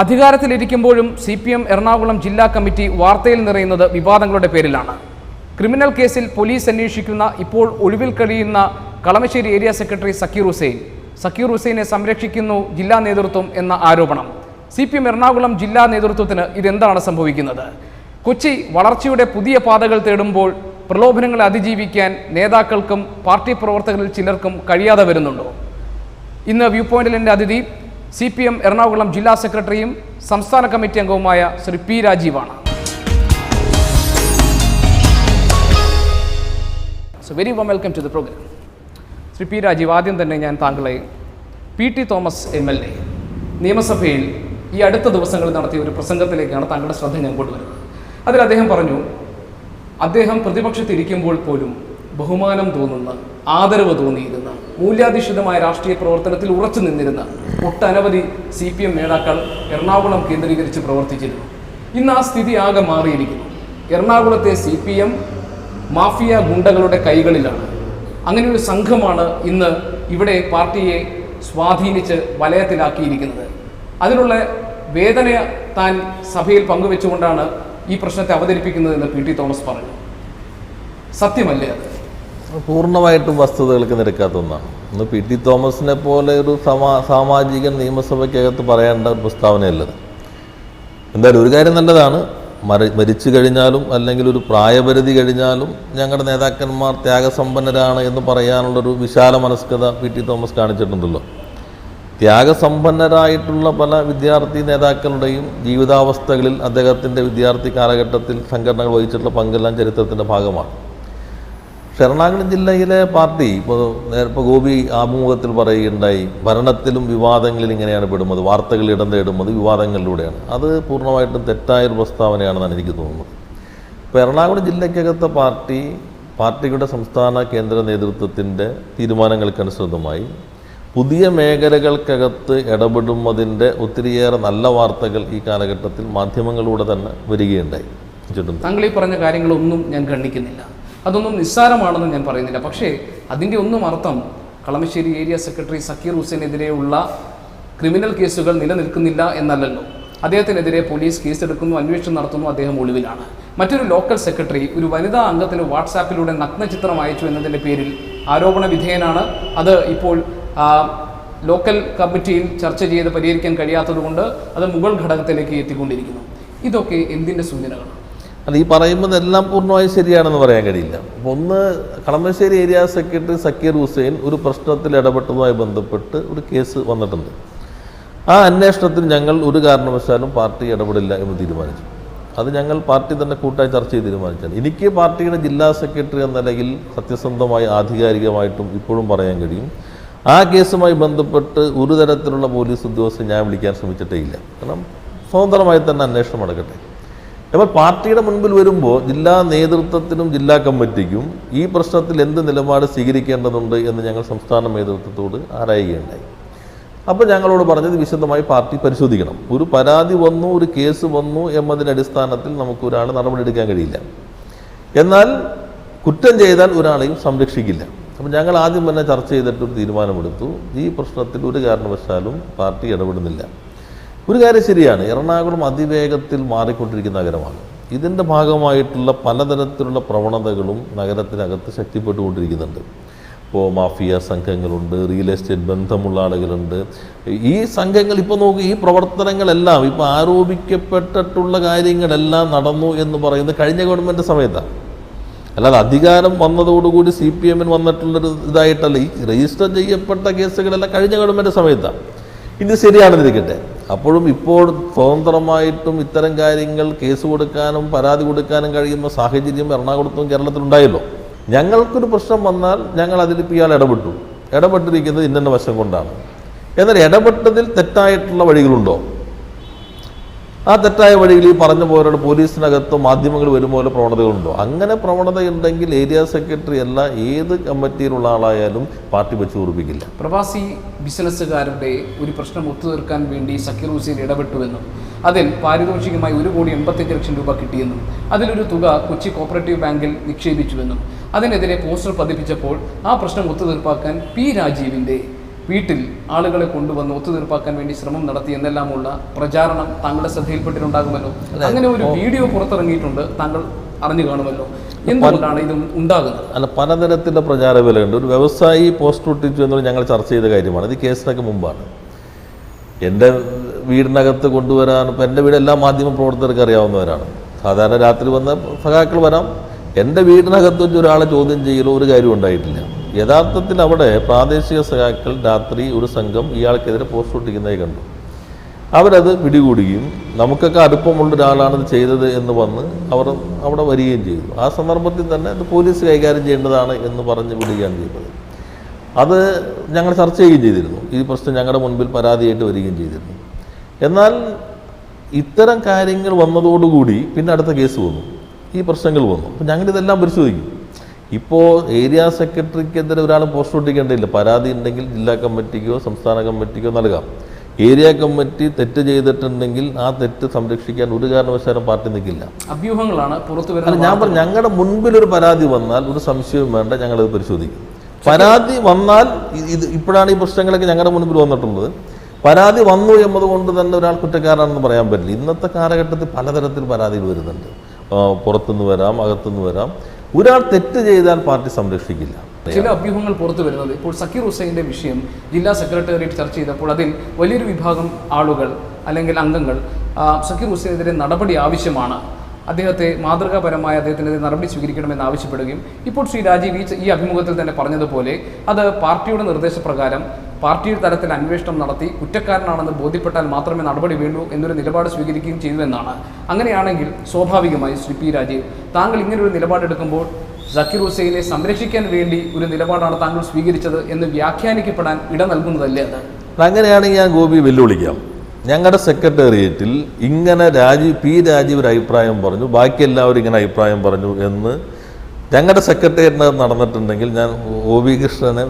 അധികാരത്തിലിരിക്കുമ്പോഴും CPM Ernakulam ജില്ലാ committee വാർത്തയിൽ നിറയുന്നത് വിവാദങ്ങളുടെ പേരിലാണ്. ക്രിമിനൽ കേസിൽ പോലീസ് അന്വേഷിക്കുന്ന ഇപ്പോൾ ഒളിവിൽ കഴിയുന്ന കളമശ്ശേരി ഏരിയ സെക്രട്ടറി സക്കീർ ഹുസൈനെ സംരക്ഷിക്കുന്നു ജില്ലാ നേതൃത്വം എന്ന ആരോപണം. CPM എറണാകുളം ജില്ലാ നേതൃത്വത്തിന് ഇതെന്താണ് സംഭവിക്കുന്നത്? കൊച്ചി വളർച്ചയുടെ പുതിയ പാതകൾ തേടുമ്പോൾ പ്രലോഭനങ്ങളെ അതിജീവിക്കാൻ നേതാക്കൾക്കും പാർട്ടി പ്രവർത്തകരിൽ ചിലർക്കും കഴിയാതെ വരുന്നുണ്ടോ? ഇന്ന് വ്യൂ പോയിന്റിൽ എൻ്റെ അതിഥി CPM എറണാകുളം ജില്ലാ സെക്രട്ടറിയും സംസ്ഥാന കമ്മിറ്റി അംഗവുമായ ശ്രീ P. രാജീവാണ്. Very warm welcome to the programme. Shri P. Rajeev, ആദ്യം തന്നെ ഞാൻ താങ്കളെ PT തോമസ് MLA നിയമസഭയിൽ ഈ അടുത്ത ദിവസങ്ങളിൽ നടത്തിയ ഒരു പ്രസംഗത്തിലേക്കാണ് താങ്കളുടെ ശ്രദ്ധ ഞാൻ കൊണ്ടുവരുന്നത്. അതിൽ അദ്ദേഹം പറഞ്ഞു, അദ്ദേഹം പ്രതിപക്ഷത്തിരിക്കുമ്പോൾ പോലും ബഹുമാനം തോന്നുന്ന, ആദരവ് തോന്നിയിരുന്ന, മൂല്യാധിഷ്ഠിതമായ രാഷ്ട്രീയ പ്രവർത്തനത്തിൽ ഉറച്ചു നിന്നിരുന്ന ഒട്ടനവധി CPM നേതാക്കൾ എറണാകുളം കേന്ദ്രീകരിച്ച് പ്രവർത്തിച്ചിരുന്നു. ഇന്ന് ആ സ്ഥിതി ആകെ മാറിയിരിക്കുന്നു. എറണാകുളത്തെ CPM മാഫിയ ഗുണ്ടകളുടെ കൈകളിലാണ്. അങ്ങനെ ഒരു സംഘമാണ് ഇന്ന് ഇവിടെ പാർട്ടിയെ സ്വാധീനിച്ച് വലയത്തിലാക്കിയിരിക്കുന്നത്. അതിനുള്ള വേദന താൻ സഭയിൽ പങ്കുവെച്ചുകൊണ്ടാണ് ഈ പ്രശ്നത്തെ അവതരിപ്പിക്കുന്നതെന്ന് PT തോമസ് പറഞ്ഞു. സത്യമല്ലേ അത്? പൂർണ്ണമായിട്ടും വസ്തുതകൾക്ക് നിരക്കാത്ത ഒന്നാണ്. ഇന്ന് PT തോമസിനെ പോലെ ഒരു സാമാജികൻ നിയമസഭയ്ക്കകത്ത് പറയേണ്ട ഒരു പ്രസ്താവനയല്ലത്. എന്തായാലും ഒരു കാര്യം നല്ലതാണ്, മരിച്ചു കഴിഞ്ഞാലും അല്ലെങ്കിൽ ഒരു പ്രായപരിധി കഴിഞ്ഞാലും ഞങ്ങളുടെ നേതാക്കന്മാർ ത്യാഗസമ്പന്നരാണ് എന്ന് പറയാനുള്ളൊരു വിശാല മനസ്കത PT തോമസ് കാണിച്ചിട്ടുണ്ടല്ലോ. ത്യാഗസമ്പന്നരായിട്ടുള്ള പല വിദ്യാർത്ഥി നേതാക്കളുടെയും ജീവിതാവസ്ഥകളിൽ അദ്ദേഹത്തിൻ്റെ വിദ്യാർത്ഥി കാലഘട്ടത്തിൽ സംഘടനകൾ വഹിച്ചിട്ടുള്ള പങ്കെല്ലാം ചരിത്രത്തിൻ്റെ ഭാഗമാണ്. എറണാകുളം ജില്ലയിലെ പാർട്ടി ഇപ്പോൾ ഗോപി ആഭിമുഖത്തിൽ പറയുകയുണ്ടായി, ഭരണത്തിലും വിവാദങ്ങളിൽ ഇങ്ങനെയാണ് പെടുന്നത്, വാർത്തകൾ ഇടം തേടുന്നത് വിവാദങ്ങളിലൂടെയാണ്. അത് പൂർണ്ണമായിട്ടും തെറ്റായൊരു പ്രസ്താവനയാണെന്നാണ് എനിക്ക് തോന്നുന്നത്. ഇപ്പോൾ എറണാകുളം ജില്ലയ്ക്കകത്തെ പാർട്ടിയുടെ സംസ്ഥാന കേന്ദ്ര നേതൃത്വത്തിൻ്റെ തീരുമാനങ്ങൾക്കനുസൃതമായി പുതിയ മേഖലകൾക്കകത്ത് ഇടപെടുന്നതിൻ്റെ ഒത്തിരിയേറെ നല്ല വാർത്തകൾ ഈ കാലഘട്ടത്തിൽ മാധ്യമങ്ങളിലൂടെ തന്നെ വരികയുണ്ടായി. താങ്കൾ ഈ പറഞ്ഞ കാര്യങ്ങളൊന്നും ഞാൻ ഖണ്ഡിക്കുന്നില്ല, അതൊന്നും നിസ്സാരമാണെന്ന് ഞാൻ പറയുന്നില്ല. പക്ഷേ അതിൻ്റെ ഒന്നും അർത്ഥം കളമശ്ശേരി ഏരിയ സെക്രട്ടറി സക്കീർ ഹുസൈനെതിരെയുള്ള ക്രിമിനൽ കേസുകൾ നിലനിൽക്കുന്നില്ല എന്നല്ലല്ലോ. അദ്ദേഹത്തിനെതിരെ പോലീസ് കേസെടുക്കുന്നു, അന്വേഷണം നടത്തുന്നു, അദ്ദേഹം ഒളിവിലാണ്. മറ്റൊരു ലോക്കൽ സെക്രട്ടറി ഒരു വനിതാ അംഗത്തിന് വാട്സാപ്പിലൂടെ നഗ്നചിത്രം അയച്ചു എന്നതിൻ്റെ പേരിൽ ആരോപണ വിധേയനാണ്. അത് ഇപ്പോൾ ലോക്കൽ കമ്മിറ്റിയിൽ ചർച്ച ചെയ്ത് പരിഹരിക്കാൻ കഴിയാത്തതുകൊണ്ട് അത് മുകൾ ഘടകത്തിലേക്ക് എത്തിക്കൊണ്ടിരിക്കുന്നു. ഇതൊക്കെ എന്തിൻ്റെ സൂചനകളാണ്? അല്ല, ഈ പറയുന്നതെല്ലാം പൂർണ്ണമായും ശരിയാണെന്ന് പറയാൻ കഴിയില്ല. ഒന്ന്, കളമശ്ശേരി ഏരിയ സെക്രട്ടറി സക്കീർ ഹുസൈൻ ഒരു പ്രശ്നത്തിൽ ഇടപെട്ടതുമായി ബന്ധപ്പെട്ട് ഒരു കേസ് വന്നിട്ടുണ്ട്. ആ അന്വേഷണത്തിൽ ഞങ്ങൾ ഒരു കാരണവശാലും പാർട്ടി ഇടപെടില്ല എന്ന് തീരുമാനിച്ചു. അത് ഞങ്ങൾ പാർട്ടി തന്നെ കൂട്ടായി ചർച്ച ചെയ്ത് തീരുമാനിച്ചാണ്. എനിക്ക് പാർട്ടിയുടെ ജില്ലാ സെക്രട്ടറി എന്ന നിലയിൽ സത്യസന്ധമായി ആധികാരികമായിട്ടും ഇപ്പോഴും പറയാൻ കഴിയും, ആ കേസുമായി ബന്ധപ്പെട്ട് ഒരു തരത്തിലുള്ള പോലീസ് ഉദ്യോഗസ്ഥരെ ഞാൻ വിളിക്കാൻ ശ്രമിച്ചിട്ടേ ഇല്ല. കാരണം സ്വതന്ത്രമായി തന്നെ അന്വേഷണം നടക്കട്ടെ. അപ്പോൾ പാർട്ടിയുടെ മുൻപിൽ വരുമ്പോൾ ജില്ലാ നേതൃത്വത്തിനും ജില്ലാ കമ്മിറ്റിക്കും ഈ പ്രശ്നത്തിൽ എന്ത് നിലപാട് സ്വീകരിക്കേണ്ടതുണ്ട് എന്ന് ഞങ്ങൾ സംസ്ഥാന നേതൃത്വത്തോട് ആരായുകയുണ്ടായി. അപ്പോൾ ഞങ്ങളോട് പറഞ്ഞത് വിശദമായി പാർട്ടി പരിശോധിക്കണം. ഒരു പരാതി വന്നു, ഒരു കേസ് വന്നു എന്നതിൻ്റെ അടിസ്ഥാനത്തിൽ നമുക്ക് ഒരാൾ നടപടിയെടുക്കാൻ കഴിയില്ല. എന്നാൽ കുറ്റം ചെയ്താൽ ഒരാളെയും സംരക്ഷിക്കില്ല. അപ്പോൾ ഞങ്ങൾ ആദ്യം തന്നെ ചർച്ച ചെയ്തിട്ടൊരു തീരുമാനമെടുത്തു, ഈ പ്രശ്നത്തിൽ ഒരു കാരണവശാലും പാർട്ടി ഇടപെടുന്നില്ല. ഒരു കാര്യം ശരിയാണ്, എറണാകുളം അതിവേഗത്തിൽ മാറിക്കൊണ്ടിരിക്കുന്ന നഗരമാണ്. ഇതിൻ്റെ ഭാഗമായിട്ടുള്ള പലതരത്തിലുള്ള പ്രവണതകളും നഗരത്തിനകത്ത് ശക്തിപ്പെട്ടുകൊണ്ടിരിക്കുന്നുണ്ട്. ഇപ്പോൾ മാഫിയ സംഘങ്ങളുണ്ട്, റിയൽ എസ്റ്റേറ്റ് ബന്ധമുള്ള ആളുകളുണ്ട്. ഈ സംഘങ്ങൾ ഇപ്പോൾ നോക്കൂ, ഈ പ്രവർത്തനങ്ങളെല്ലാം ഇപ്പോൾ ആരോപിക്കപ്പെട്ടിട്ടുള്ള കാര്യങ്ങളെല്ലാം നടന്നു എന്ന് പറയുന്നത് കഴിഞ്ഞ ഗവൺമെൻറ് സമയത്താണ്. അല്ലാതെ അധികാരം വന്നതോടുകൂടി CPM വന്നിട്ടുള്ളൊരു ഇതായിട്ടല്ല. ഈ രജിസ്റ്റർ ചെയ്യപ്പെട്ട കേസുകളെല്ലാം കഴിഞ്ഞ ഗവൺമെൻറ് സമയത്താണ്. ഇത് ശരിയാണെന്നിരിക്കട്ടെ, അപ്പോഴും ഇപ്പോൾ സ്വതന്ത്രമായിട്ടും ഇത്തരം കാര്യങ്ങൾ കേസ് കൊടുക്കാനും പരാതി കൊടുക്കാനും കഴിയുന്ന സാഹചര്യം എറണാകുളത്തും കേരളത്തിലുണ്ടായല്ലോ. ഞങ്ങൾക്കൊരു പ്രശ്നം വന്നാൽ ഞങ്ങൾ അതിൽ ഇയാൾ ഇടപെട്ടിരിക്കുന്നത് ഇന്ന വശം കൊണ്ടാണ്. എന്നാൽ ഇടപെട്ടതിൽ തെറ്റായിട്ടുള്ള വഴികളുണ്ടോ? ആ തെറ്റായ വഴിയിൽ ഈ പറഞ്ഞ പോലെ പോലീസിനകത്തോ മാധ്യമങ്ങൾ വരുമ്പോൾ പ്രവണതകളുണ്ടോ? അങ്ങനെ പ്രവണതയുണ്ടെങ്കിൽ ഏരിയ സെക്രട്ടറി അല്ല ഏത് കമ്മിറ്റിയിലുള്ള ആളായാലും പാർട്ടി വെച്ച് ഉറപ്പിക്കില്ല. പ്രവാസി ബിസിനസ്സുകാരുടെ ഒരു പ്രശ്നം ഒത്തുതീർക്കാൻ വേണ്ടി സക്കീർ ഹുസൈൻ ഇടപെട്ടുവെന്നും അതിൽ പാരിതോഷികമായി 1,85,00,000 രൂപ കിട്ടിയെന്നും അതിലൊരു തുക കൊച്ചി കോപ്പറേറ്റീവ് ബാങ്കിൽ നിക്ഷേപിച്ചുവെന്നും അതിനെതിരെ പോസ്റ്റർ പതിപ്പിച്ചപ്പോൾ ആ പ്രശ്നം ഒത്തുതീർപ്പാക്കാൻ P. രാജീവിൻ്റെ വീട്ടിൽ ആളുകളെ കൊണ്ടുവന്ന് ഒത്തുതീർപ്പാക്കാൻ വേണ്ടി ശ്രമം നടത്തി എന്നെല്ലാമുള്ള പ്രചാരണം താങ്കളുടെ ശ്രദ്ധയിൽപ്പെട്ടിട്ടുണ്ടാകുമല്ലോ. അങ്ങനെ ഒരു വീഡിയോ പുറത്തിറങ്ങിയിട്ടുണ്ട്, താങ്കൾ അറിഞ്ഞു കാണുമല്ലോ. എന്തുകൊണ്ടാണ് ഇത് ഉണ്ടാകുന്നത്? അല്ല, പലതരത്തിലുള്ള പ്രചാര വിലയുണ്ട്. ഒരു വ്യവസായി പോസ്റ്റർ ഒട്ടിച്ചു എന്നുള്ളത് ഞങ്ങൾ ചർച്ച ചെയ്ത കാര്യമാണ്. ഇത് കേസിനൊക്കെ മുമ്പാണ്. എൻ്റെ വീടിനകത്ത് കൊണ്ടുവരാൻ, ഇപ്പം എൻ്റെ വീട് എല്ലാ മാധ്യമ പ്രവർത്തകർക്ക് അറിയാവുന്നവരാണ്. സാധാരണ രാത്രി വന്ന സഖാക്കൾ വരാം. എൻ്റെ വീടിനകത്ത് വെച്ച് ഒരാളെ ചോദ്യം ചെയ്യലോ ഒരു കാര്യം ഉണ്ടായിട്ടില്ല. യഥാർത്ഥത്തിൽ അവിടെ പ്രാദേശിക സഖാക്കൾ രാത്രി ഒരു സംഘം ഇയാൾക്കെതിരെ പോസ്റ്റർ ഒട്ടിക്കുന്നതായി കണ്ടു. അവരത് പിടികൂടുകയും നമുക്കൊക്കെ അടുപ്പമുള്ള ഒരാളാണ് ഇത് ചെയ്തത് എന്ന് വന്ന് അവർ അവിടെ വരികയും ചെയ്തു. ആ സന്ദർഭത്തിൽ തന്നെ ഇത് പോലീസ് കൈകാര്യം ചെയ്യേണ്ടതാണ് എന്ന് പറഞ്ഞ് വിടുകയാണ് ചെയ്തത്. അത് ഞങ്ങൾ ചർച്ച ചെയ്യുകയും ചെയ്തിരുന്നു. ഈ പ്രശ്നം ഞങ്ങളുടെ മുൻപിൽ പരാതിയായിട്ട് വരികയും ചെയ്തിരുന്നു. എന്നാൽ ഇത്തരം കാര്യങ്ങൾ വന്നതോടുകൂടി പിന്നെ അടുത്ത കേസ് വന്നു, ഈ പ്രശ്നങ്ങൾ വന്നു. അപ്പോൾ ഞങ്ങളിതെല്ലാം പരിശോധിക്കും. ഇപ്പോൾ ഏരിയ സെക്രട്ടറിക്കെതിരെ ഒരാൾ പോസ്റ്റർ ഒട്ടിക്കേണ്ടതില്ല. പരാതി ഉണ്ടെങ്കിൽ ജില്ലാ കമ്മിറ്റിക്കോ സംസ്ഥാന കമ്മിറ്റിക്കോ നൽകാം. ഏരിയ കമ്മിറ്റി തെറ്റ് ചെയ്തിട്ടുണ്ടെങ്കിൽ ആ തെറ്റ് സംരക്ഷിക്കാൻ ഒരു കാരണവശാലും പാർട്ടി നിൽക്കില്ല. അഭ്യൂഹങ്ങളാണ് പുറത്തു വരുന്നത്. ഞാൻ പറഞ്ഞു, ഞങ്ങളുടെ മുൻപിൽ ഒരു പരാതി വന്നാൽ ഒരു സംശയവും വേണ്ട, ഞങ്ങളത് പരിശോധിക്കും. പരാതി വന്നാൽ ഇത് ഇപ്പോഴാണ് ഈ പ്രശ്നങ്ങളൊക്കെ ഞങ്ങളുടെ മുൻപിൽ വന്നിട്ടുള്ളത്. പരാതി വന്നു എന്നതുകൊണ്ട് തന്നെ ഒരാൾ കുറ്റക്കാരാണെന്ന് പറയാൻ പറ്റില്ല. ഇന്നത്തെ കാലഘട്ടത്തിൽ പലതരത്തിൽ പരാതികൾ വരുന്നുണ്ട്. പുറത്തുനിന്ന് വരാം, അകത്തുനിന്ന് വരാം. ഒരാൾ തെറ്റ് ചെയ്താൽ പാർട്ടി സംരക്ഷിക്കില്ല. ചില അഭ്യൂഹങ്ങൾ പുറത്തു വരുന്നത്, ഇപ്പോൾ സക്കീർ ഹുസൈൻ്റെ വിഷയം ജില്ലാ സെക്രട്ടേറിയറ്റ് ചർച്ച ചെയ്തപ്പോൾ അതിൽ വലിയൊരു വിഭാഗം ആളുകൾ അല്ലെങ്കിൽ അംഗങ്ങൾ സക്കീർ ഹുസൈനെതിരെ നടപടി ആവശ്യമാണ്, അദ്ദേഹത്തെ മാതൃകാപരമായ അദ്ദേഹത്തിനെതിരെ നടപടി സ്വീകരിക്കണമെന്ന് ആവശ്യപ്പെടുകയും ഇപ്പോൾ ശ്രീ രാജീവ് ഈ അഭിമുഖത്തിൽ തന്നെ പറഞ്ഞതുപോലെ അത് പാർട്ടിയുടെ നിർദ്ദേശപ്രകാരം പാർട്ടി തലത്തിൽ അന്വേഷണം നടത്തി കുറ്റക്കാരനാണെന്ന് ബോധ്യപ്പെട്ടാൽ മാത്രമേ നടപടി വേണ്ടൂ എന്നൊരു നിലപാട് സ്വീകരിക്കുകയും ചെയ്തുവെന്നാണ്. അങ്ങനെയാണെങ്കിൽ സ്വാഭാവികമായി ശ്രീ പി രാജീവ്, താങ്കൾ ഇങ്ങനൊരു നിലപാടെടുക്കുമ്പോൾ സക്കീർ ഹുസൈനെ സംരക്ഷിക്കാൻ വേണ്ടി ഒരു നിലപാടാണ് താങ്കൾ സ്വീകരിച്ചത് എന്ന് വ്യാഖ്യാനിക്കപ്പെടാൻ ഇട നൽകുന്നതല്ലേ അത്? അങ്ങനെയാണെങ്കിൽ ഞാൻ ഗോപി വെല്ലുവിളിക്കാം. ഞങ്ങളുടെ സെക്രട്ടേറിയറ്റിൽ ഇങ്ങനെ പി രാജീവ് ഒരു അഭിപ്രായം പറഞ്ഞു, ബാക്കി എല്ലാവരും ഇങ്ങനെ അഭിപ്രായം പറഞ്ഞു എന്ന് ഞങ്ങളുടെ സെക്രട്ടേറിയറ്റിനകത്ത് നടന്നിട്ടുണ്ടെങ്കിൽ ഞാൻ ഒ വി കൃഷ്ണനെ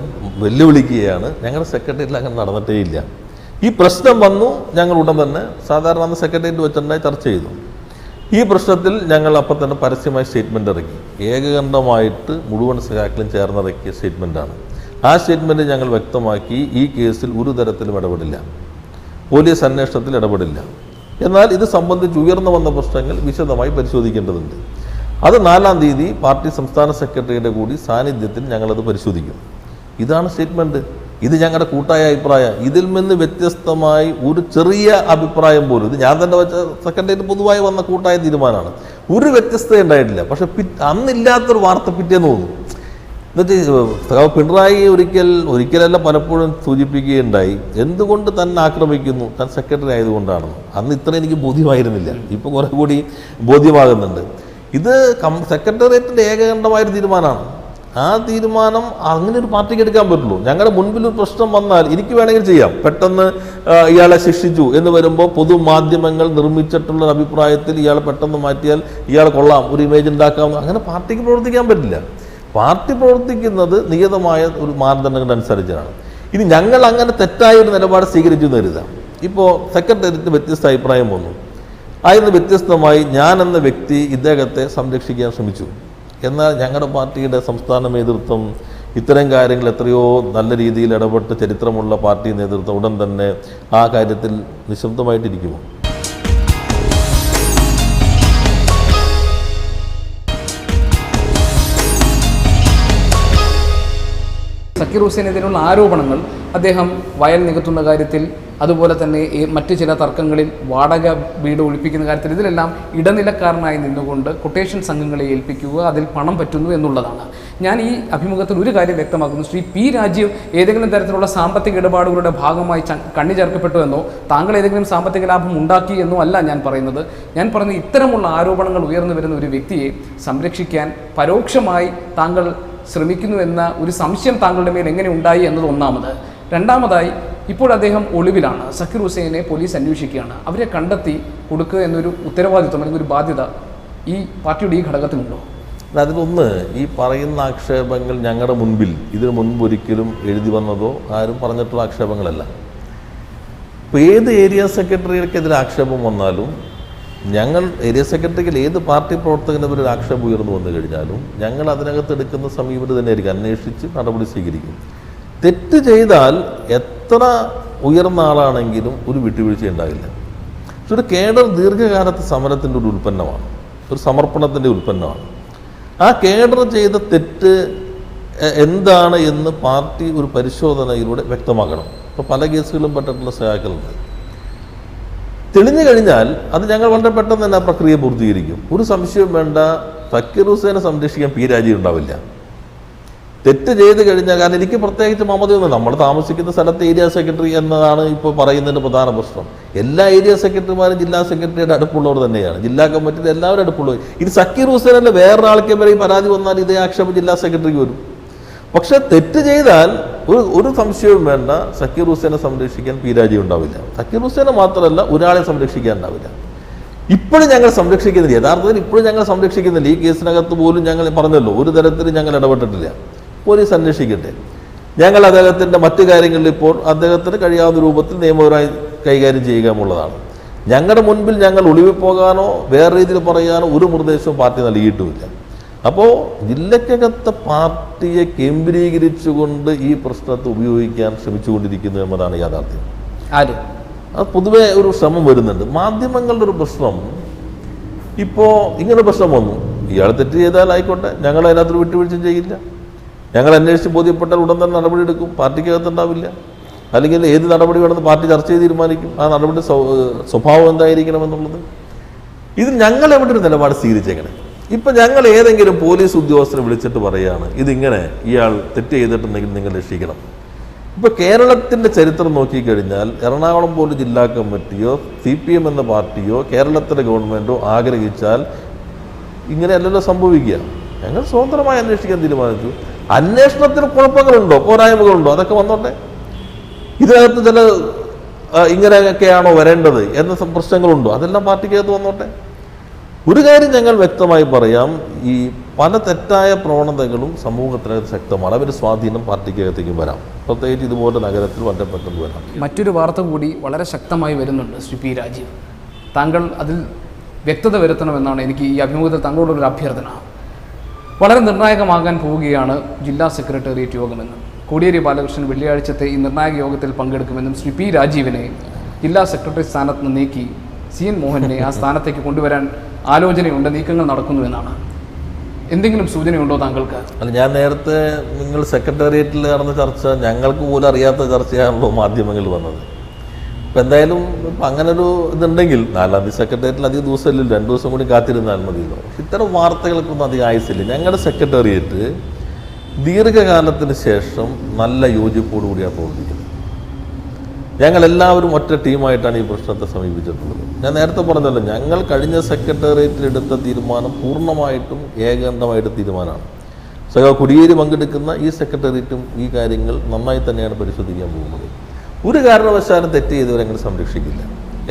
വെല്ലുവിളിക്കുകയാണ്. ഞങ്ങളുടെ സെക്രട്ടേറിയറ്റിൽ അങ്ങനെ നടന്നിട്ടേ ഇല്ല. ഈ പ്രശ്നം വന്നു, ഞങ്ങൾ ഉടൻ തന്നെ സാധാരണ അന്ന് സെക്രട്ടേറിയറ്റ് വെച്ചിട്ടുണ്ടായി ചർച്ച ചെയ്തു. ഈ പ്രശ്നത്തിൽ ഞങ്ങൾ അപ്പം തന്നെ പരസ്യമായി സ്റ്റേറ്റ്മെൻ്റ് ഇറക്കി. ഏകകണ്ഠമായിട്ട് മുഴുവൻ സഖാക്കളും ചേർന്നിറക്കിയ സ്റ്റേറ്റ്മെൻറ്റാണ്. ആ സ്റ്റേറ്റ്മെൻറ്റ് ഞങ്ങൾ വ്യക്തമാക്കി, ഈ കേസിൽ ഒരു തരത്തിലും ഇടപെടില്ല, പോലീസ് അന്വേഷണത്തിൽ ഇടപെടില്ല. എന്നാൽ ഇത് സംബന്ധിച്ച് ഉയർന്നു വന്ന പ്രശ്നങ്ങൾ വിശദമായി പരിശോധിക്കേണ്ടതുണ്ട്. അത് 4-ാം തീയതി പാർട്ടി സംസ്ഥാന സെക്രട്ടറിയുടെ കൂടി സാന്നിധ്യത്തിൽ ഞങ്ങളത് പരിശോധിക്കും. ഇതാണ് സ്റ്റേറ്റ്മെൻറ്റ്. ഇത് ഞങ്ങളുടെ കൂട്ടായ അഭിപ്രായം. ഇതിൽ നിന്ന് വ്യത്യസ്തമായി ഒരു ചെറിയ അഭിപ്രായം പോലും, ഇത് ഞാൻ തന്നെ വെച്ച സെക്രട്ടേറിയറ്റ് പൊതുവായി വന്ന കൂട്ടായ തീരുമാനമാണ്, ഒരു വ്യത്യസ്തത ഉണ്ടായിട്ടില്ല. പക്ഷെ അന്നില്ലാത്തൊരു വാർത്ത പിറ്റേന്ന് തോന്നും. എന്നുവെച്ചാൽ പിണറായി ഒരിക്കലല്ല പലപ്പോഴും സൂചിപ്പിക്കുകയുണ്ടായി, എന്തുകൊണ്ട് തന്നെ ആക്രമിക്കുന്നു, താൻ സെക്രട്ടറി ആയതുകൊണ്ടാണെന്ന്. അന്ന് ഇത്ര എനിക്ക് ബോധ്യമായിരുന്നില്ല, ഇപ്പോൾ കുറെ കൂടി ബോധ്യമാകുന്നുണ്ട്. ഇത് സെക്രട്ടേറിയറ്റിൻ്റെ ഏകകണ്ഠമായൊരു തീരുമാനമാണ്. ആ തീരുമാനം അങ്ങനെ ഒരു പാർട്ടിക്ക് എടുക്കാൻ പറ്റുള്ളൂ. ഞങ്ങളുടെ മുൻപിൽ ഒരു പ്രശ്നം വന്നാൽ എനിക്ക് വേണമെങ്കിൽ ചെയ്യാം. പെട്ടെന്ന് ഇയാളെ ശിക്ഷിച്ചു എന്ന് വരുമ്പോൾ പൊതുമാധ്യമങ്ങൾ നിർമ്മിച്ചിട്ടുള്ള അഭിപ്രായത്തിൽ ഇയാളെ പെട്ടെന്ന് മാറ്റിയാൽ ഇയാൾ കൊള്ളാം, ഒരു ഇമേജ് ഉണ്ടാക്കാം. അങ്ങനെ പാർട്ടിക്ക് പ്രവർത്തിക്കാൻ പറ്റില്ല. പാർട്ടി പ്രവർത്തിക്കുന്നത് നിയതമായ ഒരു മാനദണ്ഡങ്ങളനുസരിച്ചാണ്. ഇനി ഞങ്ങൾ അങ്ങനെ തെറ്റായ ഒരു നിലപാട് സ്വീകരിച്ചു എന്ന് കരുതാം. ഇപ്പോൾ സെക്രട്ടേറിയറ്റ് വ്യത്യസ്ത അഭിപ്രായം വന്നു. അതിന് വ്യത്യസ്തമായി ഞാൻ എന്ന വ്യക്തി ഇദ്ദേഹത്തെ സംരക്ഷിക്കാൻ ശ്രമിച്ചു. എന്നാൽ ഞങ്ങളുടെ പാർട്ടിയുടെ സംസ്ഥാന നേതൃത്വം ഇത്തരം കാര്യങ്ങൾ എത്രയോ നല്ല രീതിയിൽ ഇടപെട്ട് ചരിത്രമുള്ള പാർട്ടി നേതൃത്വം ഉടൻ തന്നെ ആ കാര്യത്തിൽ നിശബ്ദമായിട്ടിരിക്കുമോ? സക്കീർ ഹുസൈനെതിരെയുള്ള ആരോപണങ്ങൾ അദ്ദേഹം വയൽ നികത്തുന്ന കാര്യത്തിൽ, അതുപോലെ തന്നെ മറ്റ് ചില തർക്കങ്ങളിൽ വാടക വീട് ഒഴിപ്പിക്കുന്ന കാര്യത്തിൽ, ഇതിലെല്ലാം ഇടനിലക്കാരനായി നിന്നുകൊണ്ട് കൊട്ടേഷൻ സംഘങ്ങളെ ഏൽപ്പിക്കുക, അതിൽ പണം പറ്റുന്നു എന്നുള്ളതാണ്. ഞാൻ ഈ അഭിമുഖത്തിൽ ഒരു കാര്യം വ്യക്തമാക്കുന്നു, ശ്രീ പി രാജീവ് ഏതെങ്കിലും തരത്തിലുള്ള സാമ്പത്തിക ഇടപാടുകളുടെ ഭാഗമായി കണ്ണി ചേർക്കപ്പെട്ടു എന്നോ താങ്കൾ ഏതെങ്കിലും സാമ്പത്തിക ലാഭം ഉണ്ടാക്കി എന്നോ അല്ല ഞാൻ പറയുന്നത്. ഞാൻ പറയുന്നത് ഇത്തരമുള്ള ആരോപണങ്ങൾ ഉയർന്നു വരുന്ന ഒരു വ്യക്തിയെ സംരക്ഷിക്കാൻ പരോക്ഷമായി താങ്കൾ ശ്രമിക്കുന്നു എന്ന ഒരു സംശയം താങ്കളുടെ മേൽ എങ്ങനെ ഉണ്ടായി എന്നത് ഒന്നാമത്. രണ്ടാമതായി, ഇപ്പോൾ അദ്ദേഹം ഒളിവിലാണ്. സക്കീർ ഹുസൈനെ പോലീസ് അന്വേഷിക്കുകയാണ്. അവരെ കണ്ടെത്തി കൊടുക്കുക എന്നൊരു ഉത്തരവാദിത്വം അല്ലെങ്കിൽ ഒരു ബാധ്യത ഈ പാർട്ടിയുടെ ഈ ഘടകത്തിനുണ്ടോ? അതിലൊന്ന്, ഈ പറയുന്ന ആക്ഷേപങ്ങൾ ഞങ്ങളുടെ മുൻപിൽ ഇതിനു മുൻപൊരിക്കലും എഴുതി വന്നതോ ആരും പറഞ്ഞിട്ടുള്ള ആക്ഷേപങ്ങളല്ല. ഇപ്പോൾ ഏത് ഏരിയ സെക്രട്ടറിക്കെതിരെ ആക്ഷേപം വന്നാലും ഞങ്ങൾ ഏരിയ സെക്രട്ടറിക്ക് ഏത് പാർട്ടി പ്രവർത്തകനെതിരെ ഒരു ആക്ഷേപം ഉയർന്നു വന്നു കഴിഞ്ഞാലും ഞങ്ങൾ അതിനകത്ത് എടുക്കുന്ന സമീപനം തന്നെയായിരിക്കും, അന്വേഷിച്ച് നടപടി സ്വീകരിക്കും. തെറ്റ് ചെയ്താൽ എത്ര ഉയർന്ന ആളാണെങ്കിലും ഒരു വിട്ടുവീഴ്ച ഉണ്ടാകില്ല. പക്ഷെ ഒരു കേഡർ ദീർഘകാലത്തെ സമരത്തിൻ്റെ ഒരു ഉൽപ്പന്നമാണ്, ഒരു സമർപ്പണത്തിൻ്റെ ഉൽപ്പന്നമാണ്. ആ കേഡർ ചെയ്ത തെറ്റ് എന്താണ് എന്ന് പാർട്ടി ഒരു പരിശോധനയിലൂടെ വ്യക്തമാക്കണം. ഇപ്പോൾ പല കേസുകളും പെട്ടിട്ടുള്ള സഹാക്കളുണ്ട്. തെളിഞ്ഞു കഴിഞ്ഞാൽ അത് ഞങ്ങൾ വളരെ പെട്ടെന്ന് തന്നെ ആ പ്രക്രിയ പൂർത്തീകരിക്കും. ഒരു സംശയവും വേണ്ട, സക്കീർ ഹുസൈനെ സംരക്ഷിക്കാൻ പി രാജീവ് ഉണ്ടാവില്ല. തെറ്റ് ചെയ്ത് കഴിഞ്ഞാൽ, കാരണം എനിക്ക് പ്രത്യേകിച്ച് മമതയൊന്നും, നമ്മൾ താമസിക്കുന്ന സ്ഥലത്ത് ഏരിയ സെക്രട്ടറി എന്നതാണ് ഇപ്പോൾ പറയുന്നതിൻ്റെ പ്രധാന പ്രശ്നം. എല്ലാ ഏരിയ സെക്രട്ടറിമാരും ജില്ലാ സെക്രട്ടറിയുടെ അടുപ്പുള്ളവർ തന്നെയാണ്, ജില്ലാ കമ്മിറ്റിയുടെ എല്ലാവരും അടുപ്പുള്ളവർ. ഇത് സക്കീർ ഹുസൈനല്ല, വേറൊരാൾക്ക് വരെ ഈ പരാതി വന്നാൽ ഇതേ ആക്ഷേപം ജില്ലാ സെക്രട്ടറിക്ക് വരും. പക്ഷെ തെറ്റ് ചെയ്താൽ ഒരു സംശയവും വേണ്ട, സക്കീർ ഹുസൈനെ സംരക്ഷിക്കാൻ പി രാജീവ് ഉണ്ടാവില്ല. സക്കീർ ഹുസൈനെ മാത്രമല്ല, ഒരാളെ സംരക്ഷിക്കാൻ ഉണ്ടാവില്ല. ഇപ്പോഴും ഞങ്ങൾ സംരക്ഷിക്കുന്നില്ല, യഥാർത്ഥത്തിൽ ഇപ്പോഴും ഞങ്ങൾ സംരക്ഷിക്കുന്നില്ല. ഈ കേസിനകത്ത് പോലും ഞങ്ങൾ പറഞ്ഞല്ലോ, ഒരു തരത്തിലും ഞങ്ങൾ ഇടപെട്ടിട്ടില്ല. പോലീസ് അന്വേഷിക്കട്ടെ. ഞങ്ങൾ അദ്ദേഹത്തിൻ്റെ മറ്റു കാര്യങ്ങളിൽ ഇപ്പോൾ അദ്ദേഹത്തിന് കഴിയാവുന്ന രൂപത്തിൽ നിയമപരമായി കൈകാര്യം ചെയ്യുക എന്നുള്ളതാണ്. ഞങ്ങളുടെ മുൻപിൽ ഞങ്ങൾ ഒളിവിൽ പോകാനോ വേറെ രീതിയിൽ പറയാനോ ഒരു നിർദ്ദേശവും പാർട്ടി നൽകിയിട്ടുമില്ല. അപ്പോൾ ജില്ലക്കകത്തെ പാർട്ടിയെ കേന്ദ്രീകരിച്ചുകൊണ്ട് ഈ പ്രശ്നത്തെ ഉപയോഗിക്കാൻ ശ്രമിച്ചുകൊണ്ടിരിക്കുന്നു എന്നതാണ് യാഥാർത്ഥ്യം. അത് പൊതുവെ ഒരു ശ്രമം വരുന്നുണ്ട്. മാധ്യമങ്ങളുടെ ഒരു പ്രശ്നം, ഇപ്പോൾ ഇങ്ങനെ പ്രശ്നം വന്നു, ഇയാൾ തെറ്റ് ചെയ്താൽ ആയിക്കോട്ടെ, ഞങ്ങൾ അതിനകത്ത് വിട്ടുവീഴ്ച ചെയ്യില്ല. ഞങ്ങൾ അന്വേഷിച്ച് ബോധ്യപ്പെട്ടാൽ ഉടൻ തന്നെ നടപടി എടുക്കും. പാർട്ടിക്കകത്തുണ്ടാവില്ല. അല്ലെങ്കിൽ ഏത് നടപടി വേണമെന്ന് പാർട്ടി ചർച്ച ചെയ്ത് തീരുമാനിക്കും. ആ നടപടി സ്വഭാവം എന്തായിരിക്കണമെന്നുള്ളത്. ഇത് ഞങ്ങൾ എവിടെ ഒരു നിലപാട് സ്വീകരിച്ചെങ്ങനെ? ഇപ്പം ഞങ്ങൾ ഏതെങ്കിലും പോലീസ് ഉദ്യോഗസ്ഥരെ വിളിച്ചിട്ട് പറയുകയാണ്, ഇതിങ്ങനെ ഇയാൾ തെറ്റ് ചെയ്തിട്ടുണ്ടെങ്കിൽ നിങ്ങൾ രക്ഷിക്കണം. ഇപ്പോൾ കേരളത്തിൻ്റെ ചരിത്രം നോക്കിക്കഴിഞ്ഞാൽ എറണാകുളം പോലും ജില്ലാ കമ്മിറ്റിയോ CPM എന്ന പാർട്ടിയോ കേരളത്തിലെ ഗവൺമെൻറ്റോ ആഗ്രഹിച്ചാൽ ഇങ്ങനെയല്ലല്ലോ സംഭവിക്കുക. ഞങ്ങൾ സ്വതന്ത്രമായി അന്വേഷിക്കാൻ തീരുമാനിച്ചു. അന്വേഷണത്തിന് കുഴപ്പങ്ങളുണ്ടോ, പോരായ്മകളുണ്ടോ, അതൊക്കെ വന്നോട്ടെ. ഇതിനകത്ത് ചില ഇങ്ങനെയൊക്കെയാണോ വരേണ്ടത് എന്ന പ്രശ്നങ്ങളുണ്ടോ, അതെല്ലാം പാർട്ടിക്കകത്ത് വന്നോട്ടെ. ഒരു കാര്യം ഞങ്ങൾ വ്യക്തമായി പറയാം, ഈ പല തെറ്റായ പ്രവണതകളും സമൂഹത്തിനകത്ത് ശക്തമാണ്. അവരുടെ സ്വാധീനം പാർട്ടിക്കകത്തേക്കും വരാം, പ്രത്യേകിച്ച് ഇതുപോലെ നഗരത്തിൽ വളരെ പെട്ടെന്ന് വരാം. മറ്റൊരു വാർത്ത കൂടി വളരെ ശക്തമായി വരുന്നുണ്ട് ശ്രീ പി രാജീവ്. താങ്കൾ അതിൽ വ്യക്തത വരുത്തണമെന്നാണ് എനിക്ക് ഈ അഭിമുഖത്തിൽ താങ്കളോടൊരു അഭ്യർത്ഥന. വളരെ നിർണായകമാകാൻ പോവുകയാണ് ജില്ലാ സെക്രട്ടേറിയറ്റ് യോഗമെന്നും കോടിയേരി ബാലകൃഷ്ണൻ വെള്ളിയാഴ്ചത്തെ ഈ നിർണായക യോഗത്തിൽ പങ്കെടുക്കുമെന്നും ശ്രീ പി രാജീവിനെ ജില്ലാ സെക്രട്ടറി സ്ഥാനത്ത് നിന്ന് നീക്കി CN മോഹനെ ആ സ്ഥാനത്തേക്ക് കൊണ്ടുവരാൻ ആലോചനയുണ്ട്, നീക്കങ്ങൾ നടക്കുന്നുവെന്നാണ്. എന്തെങ്കിലും സൂചനയുണ്ടോ താങ്കൾക്ക്? അല്ല, ഞാൻ നേരത്തെ നിങ്ങൾ സെക്രട്ടേറിയറ്റിൽ നടന്ന ചർച്ച ഞങ്ങൾക്ക് പോലും അറിയാത്ത ചർച്ചയാണല്ലോ മാധ്യമങ്ങളിൽ വന്നത്. ഇപ്പം എന്തായാലും ഇപ്പം അങ്ങനൊരു ഇതുണ്ടെങ്കിൽ 4-ാം തീയതി സെക്രട്ടേറിയറ്റിൽ അധികം ദിവസമില്ലല്ലോ, 2 ദിവസം കൂടി കാത്തിരുന്നാൽ മതിയല്ലോ. ഇത്തരം വാർത്തകൾക്കൊന്നും അധികം ആയുസില്ല. ഞങ്ങളുടെ സെക്രട്ടേറിയറ്റ് ദീർഘകാലത്തിന് ശേഷം നല്ല യോജിപ്പോടു കൂടിയാണ് പ്രവർത്തിക്കുന്നത്. ഞങ്ങളെല്ലാവരും ഒറ്റ ടീമായിട്ടാണ് ഈ പ്രശ്നത്തെ സമീപിച്ചിട്ടുള്ളത്. ഞാൻ നേരത്തെ പറഞ്ഞല്ലോ, ഞങ്ങൾ കഴിഞ്ഞ സെക്രട്ടേറിയറ്റിൽ എടുത്ത തീരുമാനം പൂർണ്ണമായിട്ടും ഏകകണ്ഠമായിട്ട് തീരുമാനമാണ്. കോടിയേരി പങ്കെടുക്കുന്ന ഈ സെക്രട്ടേറിയറ്റും ഈ കാര്യങ്ങൾ നന്നായി തന്നെയാണ് പരിശോധിക്കാൻ പോകുന്നത്. ഒരു കാരണവശാലും തെറ്റ് ചെയ്തവരെങ്ങനെ സംരക്ഷിക്കില്ല.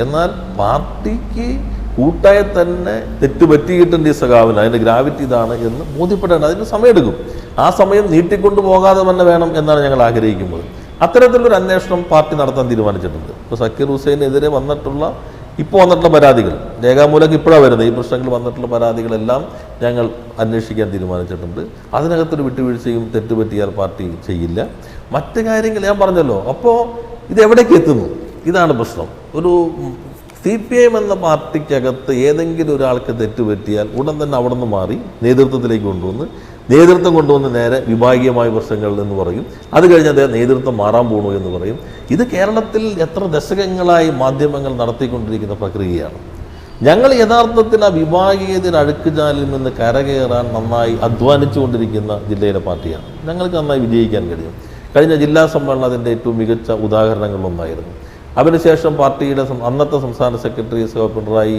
എന്നാൽ പാർട്ടിക്ക് കൂട്ടായി തന്നെ തെറ്റ് പറ്റിയിട്ടുണ്ട് ഈ സഖാവിന്, അതിൻ്റെ ഗ്രാവിറ്റി ഇതാണ് എന്ന് ബോധ്യപ്പെടേണ്ട. അതിന് സമയമെടുക്കും. ആ സമയം നീട്ടിക്കൊണ്ടു പോകാതെ തന്നെ വേണം എന്നാണ് ഞങ്ങൾ ആഗ്രഹിക്കുന്നത്. അത്തരത്തിലൊരു അന്വേഷണം പാർട്ടി നടത്താൻ തീരുമാനിച്ചിട്ടുണ്ട്. ഇപ്പോൾ സക്കീർ ഹുസൈനെതിരെ ഇപ്പോൾ വന്നിട്ടുള്ള പരാതികൾ രേഖാമൂലം ഇപ്പോഴാണ് വരുന്നത്. ഈ പ്രശ്നങ്ങൾ വന്നിട്ടുള്ള പരാതികളെല്ലാം ഞങ്ങൾ അന്വേഷിക്കാൻ തീരുമാനിച്ചിട്ടുണ്ട്. അതിനകത്തൊരു വിട്ടുവീഴ്ചയും തെറ്റുപറ്റിയാൽ പാർട്ടി ചെയ്യില്ല. മറ്റു കാര്യങ്ങൾ ഞാൻ പറഞ്ഞല്ലോ. അപ്പോൾ ഇതെവിടേക്ക് എത്തുന്നു? ഇതാണ് പ്രശ്നം. ഒരു CPM എന്ന പാർട്ടിക്കകത്ത് ഏതെങ്കിലും ഒരാൾക്ക് തെറ്റുപറ്റിയാൽ ഉടൻ തന്നെ അവിടെ നിന്ന് മാറി നേതൃത്വത്തിലേക്ക് നേതൃത്വം കൊണ്ടുവന്ന് നേരെ വിഭാഗീയമായ പ്രശ്നങ്ങൾ എന്ന് പറയും. അത് കഴിഞ്ഞാൽ നേതൃത്വം മാറാൻ പോകണു എന്ന് പറയും. ഇത് കേരളത്തിൽ എത്ര ദശകങ്ങളായി മാധ്യമങ്ങൾ നടത്തിക്കൊണ്ടിരിക്കുന്ന പ്രക്രിയയാണ്. ഞങ്ങൾ യഥാർത്ഥത്തിൽ ആ വിഭാഗീയതയുടെ അഴുക്കുചാലിൽ നിന്ന് കരകയറാൻ നന്നായി അധ്വാനിച്ചുകൊണ്ടിരിക്കുന്ന ജില്ലയിലെ പാർട്ടിയാണ്. ഞങ്ങൾക്ക് നന്നായി വിജയിക്കാൻ കഴിയും. കഴിഞ്ഞ ജില്ലാ സമ്മേളനം അതിൻ്റെ ഏറ്റവും മികച്ച ഉദാഹരണങ്ങളിലൊന്നായിരുന്നു. അതിനുശേഷം പാർട്ടിയുടെ അന്നത്തെ സംസ്ഥാന സെക്രട്ടറി പിണറായി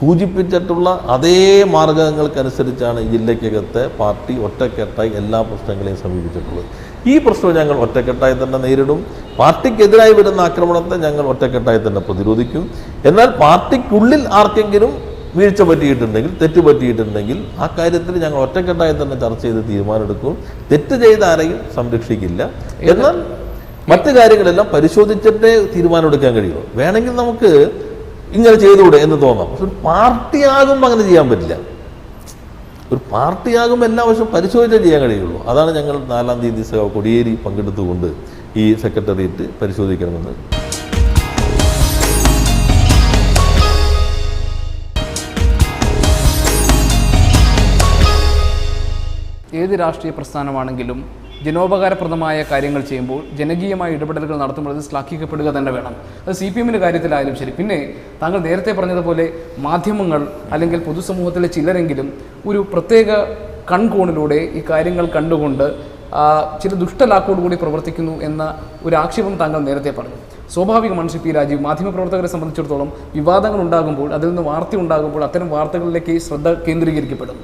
സൂചിപ്പിച്ചിട്ടുള്ള അതേ മാർഗങ്ങൾക്കനുസരിച്ചാണ് ജില്ലയ്ക്കകത്തെ പാർട്ടി ഒറ്റക്കെട്ടായി എല്ലാ പ്രശ്നങ്ങളെയും സമീപിച്ചിട്ടുള്ളത്. ഈ പ്രശ്നം ഞങ്ങൾ ഒറ്റക്കെട്ടായി തന്നെ നേരിടും. പാർട്ടിക്കെതിരായി വരുന്ന ആക്രമണത്തെ ഞങ്ങൾ ഒറ്റക്കെട്ടായി തന്നെ പ്രതിരോധിക്കും. എന്നാൽ പാർട്ടിക്കുള്ളിൽ ആർക്കെങ്കിലും വീഴ്ച പറ്റിയിട്ടുണ്ടെങ്കിൽ, തെറ്റ് പറ്റിയിട്ടുണ്ടെങ്കിൽ ആ കാര്യത്തിൽ ഞങ്ങൾ ഒറ്റക്കെട്ടായി തന്നെ ചർച്ച ചെയ്ത് തീരുമാനമെടുക്കും. തെറ്റ് ചെയ്ത ആരെയും സംരക്ഷിക്കില്ല. എന്നാൽ മറ്റു കാര്യങ്ങളെല്ലാം പരിശോധിച്ചിട്ടേ തീരുമാനമെടുക്കാൻ കഴിയുള്ളൂ. വേണമെങ്കിൽ നമുക്ക് ഇങ്ങനെ ചെയ്തുകൂടെ എന്ന് തോന്നാം. പക്ഷെ ഒരു പാർട്ടിയാകുമ്പോൾ അങ്ങനെ ചെയ്യാൻ പറ്റില്ല. ഒരു പാർട്ടിയാകുമ്പോൾ എല്ലാ വർഷവും പരിശോധന ചെയ്യാൻ കഴിയുള്ളൂ. അതാണ് ഞങ്ങൾ 4-ാം തീയതി കൊടിയേരി പങ്കെടുത്തുകൊണ്ട് ഈ സെക്രട്ടേറിയറ്റ് പരിശോധിക്കണമെന്ന്. ഏത് രാഷ്ട്രീയ പ്രസ്ഥാനമാണെങ്കിലും ജനോപകാരപ്രദമായ കാര്യങ്ങൾ ചെയ്യുമ്പോൾ ജനകീയമായ ഇടപെടലുകൾ നടത്തുമ്പോൾ അത് ശ്ലാഘിക്കപ്പെടുക തന്നെ വേണം. അത് CPM-ൻ്റെ കാര്യത്തിലായാലും ശരി. പിന്നെ താങ്കൾ നേരത്തെ പറഞ്ഞതുപോലെ മാധ്യമങ്ങൾ അല്ലെങ്കിൽ പൊതുസമൂഹത്തിലെ ചിലരെങ്കിലും ഒരു പ്രത്യേക കൺകോണിലൂടെ ഈ കാര്യങ്ങൾ കണ്ടുകൊണ്ട് ചില ദുഷ്ടലാക്കോടുകൂടി പ്രവർത്തിക്കുന്നു എന്ന ഒരു ആക്ഷേപം താങ്കൾ നേരത്തെ പറഞ്ഞു. സ്വാഭാവികമാണ് ശ്രീ പി രാജീവ്, മാധ്യമപ്രവർത്തകരെ സംബന്ധിച്ചിടത്തോളം വിവാദങ്ങൾ ഉണ്ടാകുമ്പോൾ, അതിൽ നിന്ന് വാർത്ത ഉണ്ടാകുമ്പോൾ അത്തരം വാർത്തകളിലേക്ക് ശ്രദ്ധ കേന്ദ്രീകരിക്കപ്പെടും.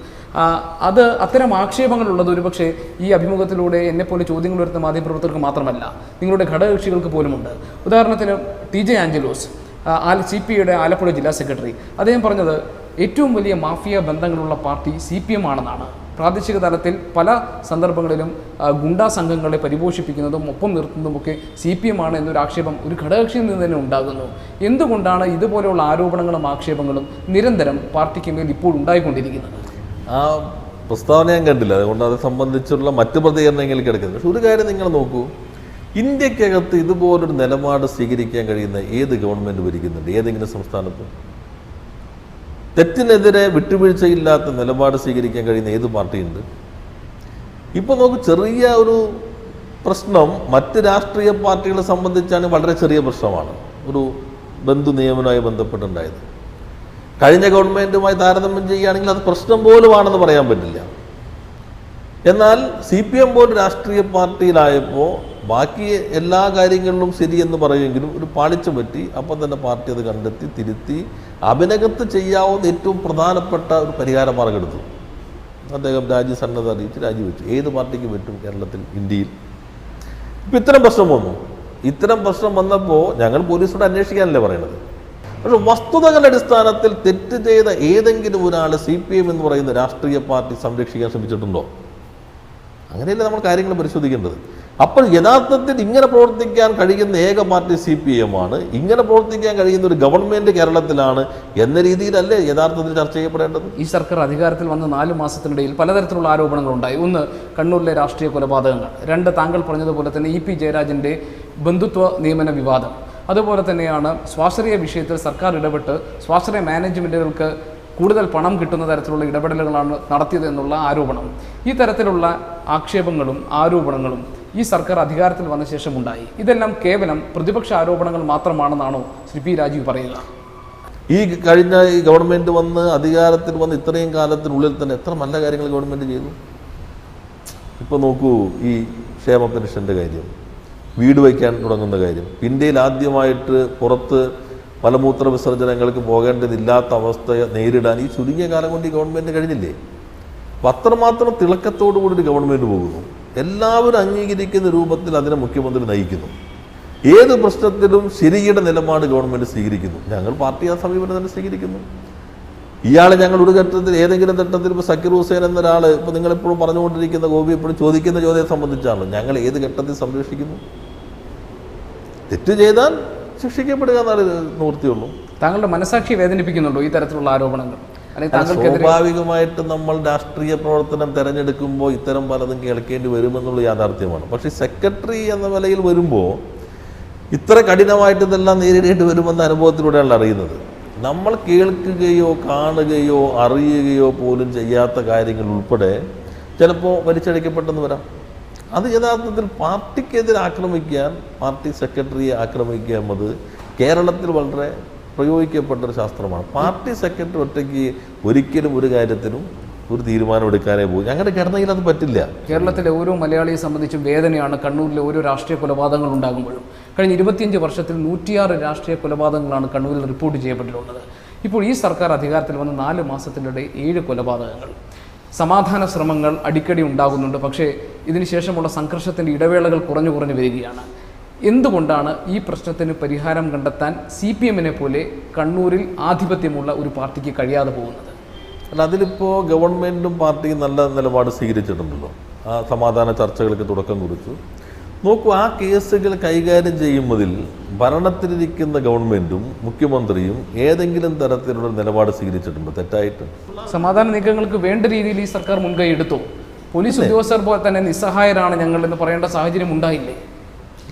അത്തരം ആക്ഷേപങ്ങളുള്ളത് ഒരുപക്ഷെ ഈ അഭിമുഖത്തിലൂടെ എന്നെപ്പോലെ ചോദ്യങ്ങൾ വരുന്ന മാധ്യമപ്രവർത്തകർക്ക് മാത്രമല്ല, നിങ്ങളുടെ ഘടകകക്ഷികൾക്ക് പോലുമുണ്ട്. ഉദാഹരണത്തിന് TJ ആഞ്ചലോസ്, CPI-യുടെ ആലപ്പുഴ ജില്ലാ സെക്രട്ടറി, അദ്ദേഹം പറഞ്ഞത് ഏറ്റവും വലിയ മാഫിയ ബന്ധങ്ങളുള്ള പാർട്ടി CPM ആണെന്നാണ്. പ്രാദേശിക തലത്തിൽ പല സന്ദർഭങ്ങളിലും ഗുണ്ടാ സംഘങ്ങളെ പരിപോഷിപ്പിക്കുന്നതും ഒപ്പം നിർത്തുന്നതുമൊക്കെ CPM ആണ് എന്നൊരു ആക്ഷേപം ഒരു ഘടകകക്ഷിയിൽ നിന്ന് തന്നെ ഉണ്ടാകുന്നു. എന്തുകൊണ്ടാണ് ഇതുപോലെയുള്ള ആരോപണങ്ങളും ആക്ഷേപങ്ങളും നിരന്തരം പാർട്ടിക്ക് മേൽ ഇപ്പോൾ ഉണ്ടായിക്കൊണ്ടിരിക്കുന്നത്? ആ പ്രസ്താവന ഞാൻ കണ്ടില്ല, അതുകൊണ്ട് അത് സംബന്ധിച്ചുള്ള മറ്റ് പ്രതികരണങ്ങൾ കിടക്കുന്നത്. പക്ഷെ ഒരു കാര്യം നിങ്ങൾ നോക്കൂ, ഇന്ത്യക്കകത്ത് ഇതുപോലൊരു നിലപാട് സ്വീകരിക്കാൻ കഴിയുന്ന ഏത് ഗവൺമെൻറ് ഭരിക്കുന്നുണ്ട് ഏതെങ്കിലും സംസ്ഥാനത്ത്? തെറ്റിനെതിരെ വിട്ടുവീഴ്ചയില്ലാത്ത നിലപാട് സ്വീകരിക്കാൻ കഴിയുന്ന ഏത് പാർട്ടിയുണ്ട്? ഇപ്പോൾ നമുക്ക് ചെറിയ ഒരു പ്രശ്നം മറ്റ് രാഷ്ട്രീയ പാർട്ടികളെ സംബന്ധിച്ചാണ് വളരെ ചെറിയ പ്രശ്നമാണ്. ഒരു ബന്ധു നിയമനവുമായി ബന്ധപ്പെട്ടുണ്ടായത് കഴിഞ്ഞ ഗവൺമെൻറ്റുമായി താരതമ്യം ചെയ്യുകയാണെങ്കിൽ അത് പ്രശ്നം പോലുമാണെന്ന് പറയാൻ പറ്റില്ല. എന്നാൽ CPM പോലും രാഷ്ട്രീയ പാർട്ടിയിലായപ്പോൾ ബാക്കി എല്ലാ കാര്യങ്ങളിലും ശരിയെന്ന് പറയുമെങ്കിലും ഒരു പാളിച്ച പറ്റി. അപ്പം തന്നെ പാർട്ടി അത് കണ്ടെത്തി തിരുത്തി അഭിനകത്ത് ചെയ്യാവുന്ന ഏറ്റവും പ്രധാനപ്പെട്ട ഒരു പരിഹാര മാർഗം എടുത്തു. അദ്ദേഹം രാജ്യസന്നദ്ധ അറിയിച്ച് രാജിവെച്ചു. ഏത് പാർട്ടിക്ക് പറ്റും കേരളത്തിൽ, ഇന്ത്യയിൽ? ഇപ്പം ഇത്തരം പ്രശ്നം വന്നു. ഇത്തരം പ്രശ്നം വന്നപ്പോൾ ഞങ്ങൾ പോലീസോട് അന്വേഷിക്കാനല്ലേ പറയണത്. പക്ഷെ വസ്തുതകളുടെ അടിസ്ഥാനത്തിൽ തെറ്റ് ചെയ്ത ഏതെങ്കിലും ഒരാൾ CPM എന്ന് പറയുന്ന രാഷ്ട്രീയ പാർട്ടി സംരക്ഷിക്കാൻ ശ്രമിച്ചിട്ടുണ്ടോ? അങ്ങനെയല്ല നമ്മൾ കാര്യങ്ങൾ പരിശോധിക്കേണ്ടത്. അപ്പോൾ യഥാർത്ഥത്തിൽ ഇങ്ങനെ പ്രവർത്തിക്കാൻ കഴിയുന്ന ഏക പാർട്ടി CPM ആണ്. ഇങ്ങനെ പ്രവർത്തിക്കാൻ കഴിയുന്ന ഒരു ഗവൺമെൻറ് കേരളത്തിലാണ് എന്ന രീതിയിലല്ലേ യഥാർത്ഥത്തിൽ ചർച്ച ചെയ്യപ്പെടേണ്ടത്? ഈ സർക്കാർ അധികാരത്തിൽ വന്ന 4 മാസത്തിനിടയിൽ പലതരത്തിലുള്ള ആരോപണങ്ങളുണ്ടായി. ഒന്ന്, കണ്ണൂരിലെ രാഷ്ട്രീയ കൊലപാതകങ്ങൾ. 2, താങ്കൾ പറഞ്ഞതുപോലെ തന്നെ EP ജയരാജൻ്റെ ബന്ധുത്വ നിയമന വിവാദം. അതുപോലെ തന്നെയാണ് സ്വാശ്രയ വിഷയത്തിൽ സർക്കാർ ഇടപെട്ട് സ്വാശ്രയ മാനേജ്മെൻറ്റുകൾക്ക് കൂടുതൽ പണം കിട്ടുന്ന തരത്തിലുള്ള ഇടപെടലുകളാണ് നടത്തിയതെന്നുള്ള ആരോപണം. ഈ തരത്തിലുള്ള ആക്ഷേപങ്ങളും ആരോപണങ്ങളും ഈ സർക്കാർ അധികാരത്തിൽ വന്ന ശേഷം ഉണ്ടായി. ഇതെല്ലാം കേവലം പ്രതിപക്ഷ ആരോപണങ്ങൾ മാത്രമാണെന്നാണോ ശ്രീ പി രാജീവ് പറയുക? ഈ കഴിഞ്ഞ ഈ ഗവൺമെൻറ് വന്ന് അധികാരത്തിൽ വന്ന് ഇത്രയും കാലത്തിനുള്ളിൽ തന്നെ എത്ര നല്ല കാര്യങ്ങൾ ഗവൺമെൻറ് ചെയ്തു. ഇപ്പോൾ നോക്കൂ, ഈ ക്ഷേമ പെൻഷൻ്റെ കാര്യം, വീട് വയ്ക്കാൻ തുടങ്ങുന്ന കാര്യം, ഇന്ത്യയിൽ ആദ്യമായിട്ട് പുറത്ത് മലമൂത്ര വിസർജനങ്ങൾക്ക് പോകേണ്ടതില്ലാത്ത അവസ്ഥയെ നേരിടാൻ ഈ ചുരുങ്ങിയ കാലം കൊണ്ട് ഈ ഗവൺമെൻറ് കഴിഞ്ഞില്ലേ? അപ്പം അത്രമാത്രം തിളക്കത്തോടു കൂടി ഒരു ഗവൺമെൻറ് പോകുന്നു. എല്ലാവരും അംഗീകരിക്കുന്ന രൂപത്തിൽ അതിനെ മുഖ്യമന്ത്രി നയിക്കുന്നു. ഏത് പ്രശ്നത്തിലും ശരിയുടെ നിലപാട് ഗവൺമെൻറ് സ്വീകരിക്കുന്നു. ഞങ്ങൾ പാർട്ടി ആ സമീപനം തന്നെ സ്വീകരിക്കുന്നു. ഇയാളെ ഞങ്ങൾ ഒരു ഘട്ടത്തിൽ ഏതെങ്കിലും ഘട്ടത്തിൽ ഇപ്പോൾ സക്കീർ ഹുസൈൻ എന്നൊരാൾ, ഇപ്പോൾ നിങ്ങളെപ്പോഴും പറഞ്ഞുകൊണ്ടിരിക്കുന്ന ഗോപി എപ്പോഴും ചോദിക്കുന്ന ചോദ്യത്തെ സംബന്ധിച്ചാണ് ഞങ്ങൾ ഏത് ഘട്ടത്തിൽ സംരക്ഷിക്കുന്നു? തെറ്റ് ചെയ്താൽ ശിക്ഷിക്കപ്പെടുക എന്നാണ് നിവൃത്തിയുള്ളൂ. താങ്കളുടെ മനസാക്ഷി വേദനിപ്പിക്കുന്നുണ്ടോ ഈ തരത്തിലുള്ള ആരോപണങ്ങൾ? സ്വാഭാവികമായിട്ട് നമ്മൾ രാഷ്ട്രീയ പ്രവർത്തനം തിരഞ്ഞെടുക്കുമ്പോൾ ഇത്തരം പലതും കേൾക്കേണ്ടി വരുമെന്നുള്ള യാഥാർത്ഥ്യമാണ്. പക്ഷേ സെക്രട്ടറി എന്ന നിലയിൽ വരുമ്പോൾ ഇത്ര കഠിനമായിട്ട് ഇതെല്ലാം നേരിടേണ്ടി വരുമെന്ന അനുഭവത്തിലൂടെയാണ് അറിയുന്നത്. നമ്മൾ കേൾക്കുകയോ കാണുകയോ അറിയുകയോ പോലും ചെയ്യാത്ത കാര്യങ്ങൾ ഉൾപ്പെടെ ചിലപ്പോൾ വലിച്ചഴിക്കപ്പെട്ടെന്ന് വരാം. അത് യഥാർത്ഥത്തിൽ പാർട്ടിക്കെതിരെ ആക്രമിക്കാൻ, പാർട്ടി സെക്രട്ടറിയെ ആക്രമിക്കുക എന്നത് കേരളത്തിൽ വളരെ പ്രയോഗിക്കപ്പെട്ടൊരു ശാസ്ത്രമാണ്. പാർട്ടി സെക്രട്ടറി ഒറ്റയ്ക്ക് ഒരിക്കലും ഒരു കാര്യത്തിനും ഒരു തീരുമാനമെടുക്കാനേ പോകും. ഞങ്ങളുടെ ഘടനയിൽ അത് പറ്റില്ല. കേരളത്തിലെ ഓരോ മലയാളിയെ സംബന്ധിച്ചും വേദനയാണ് കണ്ണൂരിലെ ഓരോ രാഷ്ട്രീയ കൊലപാതകങ്ങൾ ഉണ്ടാകുമ്പോഴും. കഴിഞ്ഞ 25 വർഷത്തിൽ 106 രാഷ്ട്രീയ കൊലപാതകങ്ങളാണ് കണ്ണൂരിൽ റിപ്പോർട്ട് ചെയ്യപ്പെട്ടിട്ടുള്ളത്. ഇപ്പോൾ ഈ സർക്കാർ അധികാരത്തിൽ വന്ന 4 മാസത്തിനിടെ 7 കൊലപാതകങ്ങൾ. സമാധാന ശ്രമങ്ങൾ അടിക്കടി ഉണ്ടാകുന്നുണ്ട്. പക്ഷേ ഇതിനുശേഷമുള്ള സംഘർഷത്തിൻ്റെ ഇടവേളകൾ കുറഞ്ഞു വരികയാണ്. എന്തുകൊണ്ടാണ് ഈ പ്രശ്നത്തിന് പരിഹാരം കണ്ടെത്താൻ CPM-നെ പോലെ കണ്ണൂരിൽ ആധിപത്യമുള്ള ഒരു പാർട്ടിക്ക് കഴിയാതെ പോകുന്നത്? അല്ല, അതിലിപ്പോൾ ഗവൺമെൻറ്റും പാർട്ടിയും നല്ല നിലപാട് സ്വീകരിച്ചിട്ടുണ്ടല്ലോ. ആ സമാധാന ചർച്ചകൾക്ക് തുടക്കം കുറിച്ചു. നോക്കൂ, ആ കേസുകൾ കൈകാര്യം ചെയ്യുന്നതിൽ ഭരണത്തിലിരിക്കുന്ന ഗവൺമെൻറ്റും മുഖ്യമന്ത്രിയും ഏതെങ്കിലും തരത്തിലുള്ള നിലപാട് സ്വീകരിച്ചിട്ടുണ്ടോ തെറ്റായിട്ട്? സമാധാന നീക്കങ്ങൾക്ക് വേണ്ട രീതിയിൽ ഈ സർക്കാർ മുൻകൈ എടുത്തു. പോലീസ് ഉദ്യോഗസ്ഥർ പോലെ തന്നെ നിസ്സഹായരാണ് ഞങ്ങൾ എന്ന് പറയേണ്ട സാഹചര്യം ഉണ്ടായില്ലേ?